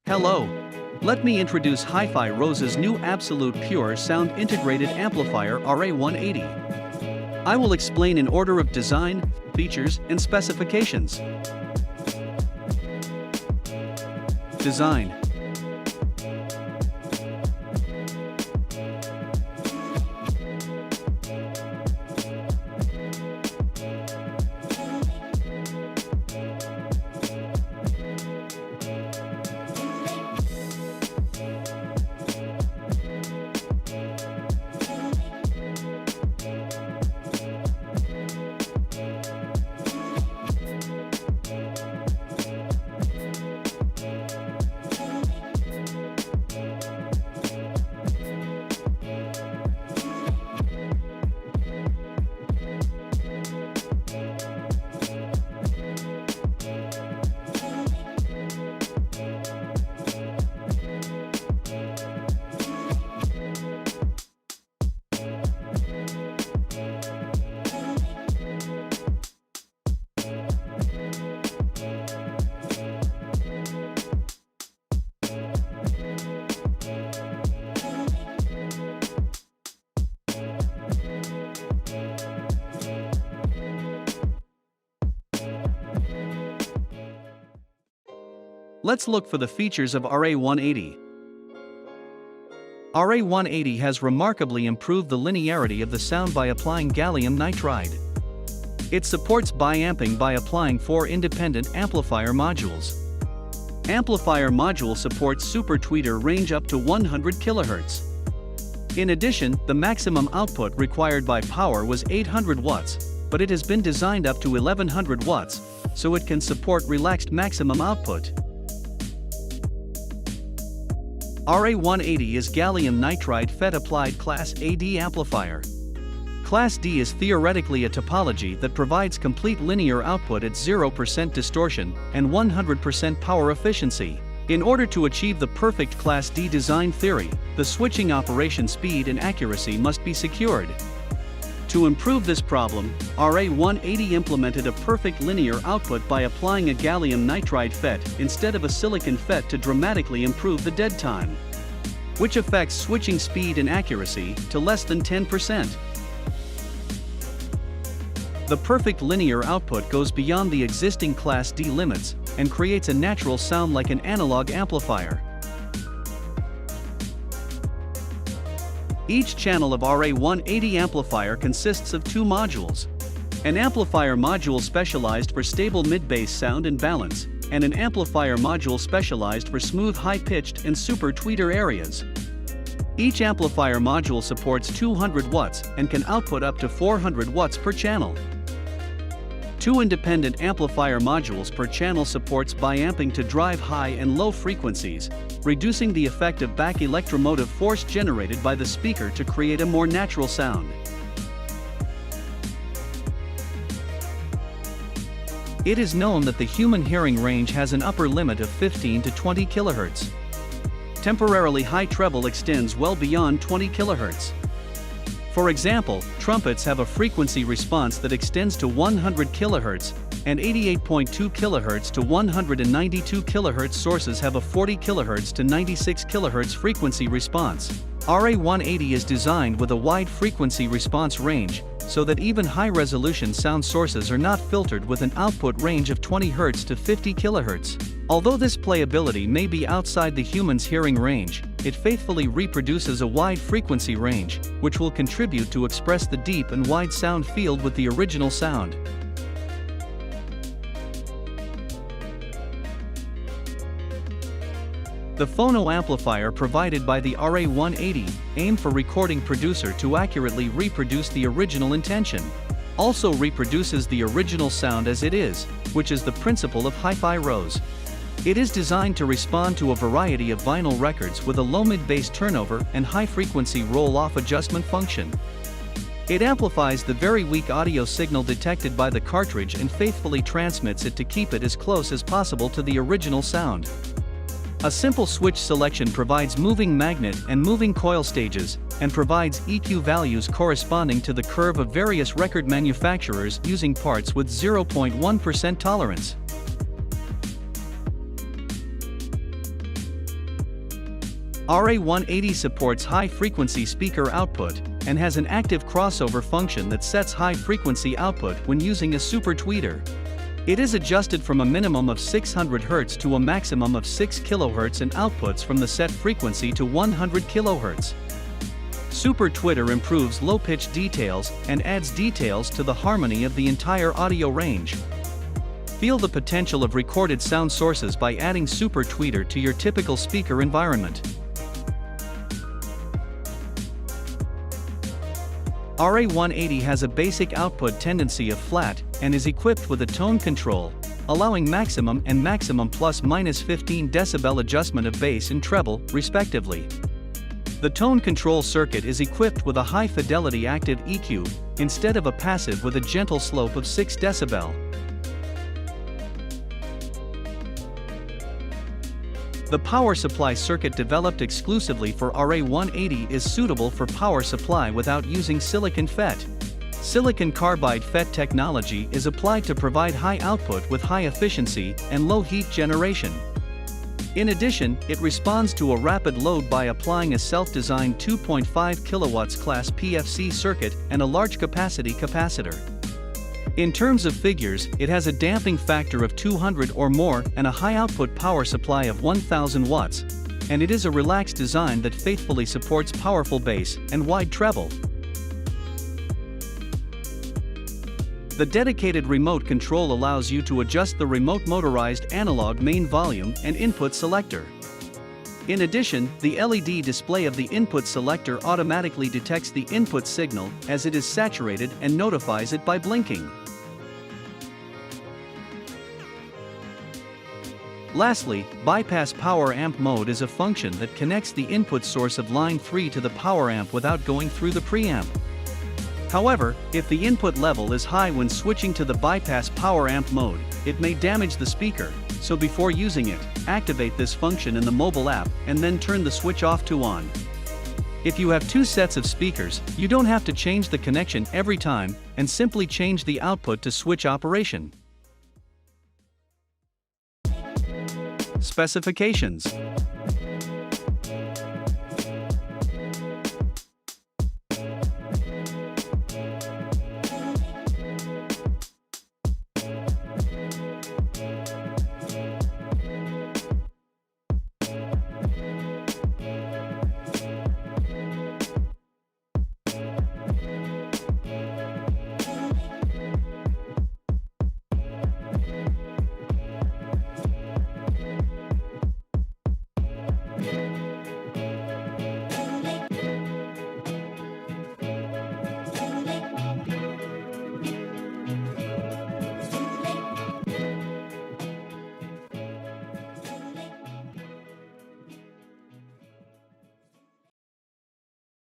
Hello. Let me introduce HiFiRose's new Absolute Pure Sound Integrated Amplifier RA180. I will explain in order of design, features, and specifications. Design. Let's look for the features of RA180. RA180 has remarkably improved the linearity of the sound by applying gallium nitride. It supports biamping by applying 4 independent amplifier modules. Amplifier module supports super tweeter range up to 100 kHz. In addition, the maximum output required by power was 800 watts, but it has been designed up to 1100 watts, so it can support relaxed maximum output. RA180 is gallium nitride FET applied Class AD amplifier. Class D is theoretically a topology that provides complete linear output at 0% distortion and 100% power efficiency. In order to achieve the perfect Class D design theory, the switching operation speed and accuracy must be secured. To improve this problem, RA180 implemented a perfect linear output by applying a gallium nitride FET instead of a silicon FET to dramatically improve the dead time, which affects switching speed and accuracy to less than 10%. The perfect linear output goes beyond the existing Class D limits and creates a natural sound like an analog amplifier. Each channel of RA180 amplifier consists of 2 modules. An amplifier module specialized for stable mid-bass sound and balance, and an amplifier module specialized for smooth high-pitched and super tweeter areas. Each amplifier module supports 200 watts and can output up to 400 watts per channel. 2 independent amplifier modules per channel supports biamping to drive high and low frequencies, reducing the effect of back electromotive force generated by the speaker to create a more natural sound. It is known that the human hearing range has an upper limit of 15 to 20 kHz. Temporarily high treble extends well beyond 20 kHz. For example, trumpets have a frequency response that extends to 100 kHz, and 88.2 kHz to 192 kHz sources have a 40 kHz to 96 kHz frequency response. RA180 is designed with a wide frequency response range, so that even high-resolution sound sources are not filtered with an output range of 20 Hz to 50 kHz. Although this playability may be outside the human's hearing range, it faithfully reproduces a wide frequency range, which will contribute to express the deep and wide sound field with the original sound. The phono amplifier provided by the RA180 aimed for recording producer to accurately reproduce the original intention. Also reproduces the original sound as it is, which is the principle of HiFiRose. It is designed to respond to a variety of vinyl records with a low mid-bass turnover and high-frequency roll-off adjustment function. It amplifies the very weak audio signal detected by the cartridge and faithfully transmits it to keep it as close as possible to the original sound. A simple switch selection provides moving magnet and moving coil stages, and provides EQ values corresponding to the curve of various record manufacturers using parts with 0.1% tolerance. RA180 supports high-frequency speaker output, and has an active crossover function that sets high-frequency output when using a super tweeter. It is adjusted from a minimum of 600 Hz to a maximum of 6 kHz and outputs from the set frequency to 100 kHz. Super tweeter improves low-pitch details and adds details to the harmony of the entire audio range. Feel the potential of recorded sound sources by adding super tweeter to your typical speaker environment. RA180 has a basic output tendency of flat, and is equipped with a tone control, allowing maximum and maximum plus-minus 15 dB adjustment of bass and treble, respectively. The tone control circuit is equipped with a high-fidelity active EQ, instead of a passive with a gentle slope of 6 dB. The power supply circuit developed exclusively for RA180 is suitable for power supply without using silicon FET. Silicon carbide FET technology is applied to provide high output with high efficiency and low heat generation. In addition, it responds to a rapid load by applying a self-designed 2.5 kW class PFC circuit and a large capacity capacitor. In terms of figures, it has a damping factor of 200 or more and a high output power supply of 1000 watts, and it is a relaxed design that faithfully supports powerful bass and wide treble. The dedicated remote control allows you to adjust the remote motorized analog main volume and input selector. In addition, the LED display of the input selector automatically detects the input signal as it is saturated and notifies it by blinking. Lastly, bypass power amp mode is a function that connects the input source of line 3 to the power amp without going through the preamp. However, if the input level is high when switching to the bypass power amp mode, it may damage the speaker, so before using it, activate this function in the mobile app and then turn the switch off to on. If you have two sets of speakers, you don't have to change the connection every time, and simply change the output to switch operation. Specifications.